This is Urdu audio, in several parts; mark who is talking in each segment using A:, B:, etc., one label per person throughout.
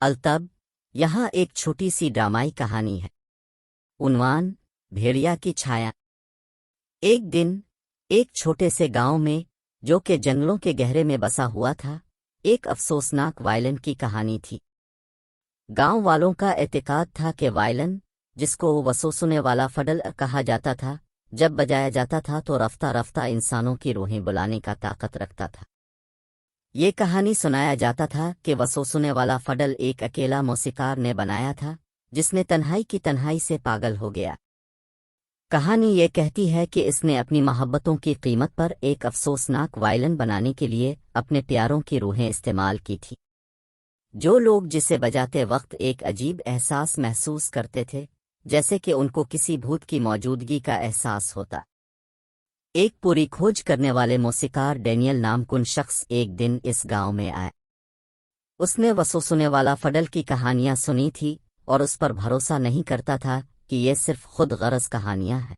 A: التب یہاں ایک چھوٹی سی ڈرامائی کہانی ہے۔ عنوان: بھیڑیا کی چھایا۔ ایک دن ایک چھوٹے سے گاؤں میں، جو کہ جنگلوں کے گہرے میں بسا ہوا تھا، ایک افسوسناک وائلن کی کہانی تھی۔ گاؤں والوں کا اعتقاد تھا کہ وائلن، جس کو وسوسنے والا فڈل کہا جاتا تھا، جب بجایا جاتا تھا تو رفتہ رفتہ انسانوں کی روحیں بلانے کا طاقت رکھتا تھا۔ یہ کہانی سنایا جاتا تھا کہ وسوسنے والا فڈل ایک اکیلا موسیقار نے بنایا تھا، جس نے تنہائی کی تنہائی سے پاگل ہو گیا۔ کہانی یہ کہتی ہے کہ اس نے اپنی محبتوں کی قیمت پر ایک افسوسناک وائلن بنانے کے لیے اپنے پیاروں کی روحیں استعمال کی تھی۔ جو لوگ جسے بجاتے وقت ایک عجیب احساس محسوس کرتے تھے، جیسے کہ ان کو کسی بھوت کی موجودگی کا احساس ہوتا۔ ایک پوری کھوج کرنے والے موسیقار ڈینیل نام کن شخص ایک دن اس گاؤں میں آئے۔ اس نے وسوسنے والا فڈل کی کہانیاں سنی تھی اور اس پر بھروسہ نہیں کرتا تھا کہ یہ صرف خود غرض کہانیاں ہیں۔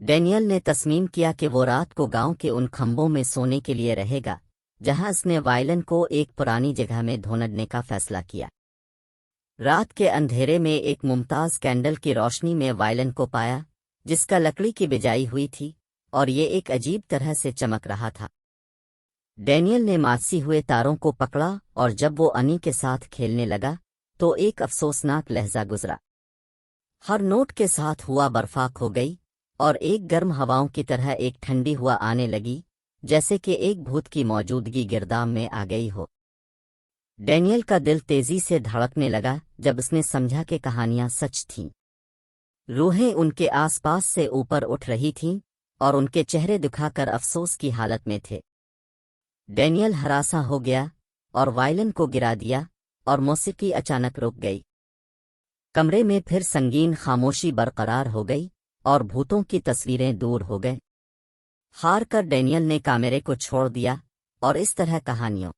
A: ڈینیل نے تصمیم کیا کہ وہ رات کو گاؤں کے ان کھمبوں میں سونے کے لیے رہے گا جہاں اس نے وائلن کو ایک پرانی جگہ میں دھونڈنے کا فیصلہ کیا۔ رات کے اندھیرے میں ایک ممتاز کینڈل کی روشنی میں وائلن کو پایا، جس کا لکڑی کی بجائی ہوئی تھی اور یہ ایک عجیب طرح سے چمک رہا تھا۔ ڈینیل نے ماسی ہوئے تاروں کو پکڑا اور جب وہ انی کے ساتھ کھیلنے لگا تو ایک افسوسناک لہجہ گزرا۔ ہر نوٹ کے ساتھ ہوا برفاک ہو گئی اور ایک گرم ہواؤں کی طرح ایک ٹھنڈی ہوا آنے لگی، جیسے کہ ایک بھوت کی موجودگی گردام میں آ گئی ہو۔ ڈینیل کا دل تیزی سے دھڑکنے لگا جب اس نے سمجھا کہ کہانیاں سچ تھیں۔ روحیں ان کے آس پاس سے اوپر اٹھ رہی تھیں اور ان کے چہرے دکھا کر افسوس کی حالت میں تھے۔ ڈینیل ہراساں ہو گیا اور وائلن کو گرا دیا اور موسیقی اچانک رک گئی۔ کمرے میں پھر سنگین خاموشی برقرار ہو گئی اور بھوتوں کی تصویریں دور ہو گئیں۔ ہار کر ڈینیل نے کیمرے کو چھوڑ دیا اور اس طرح کہانیوں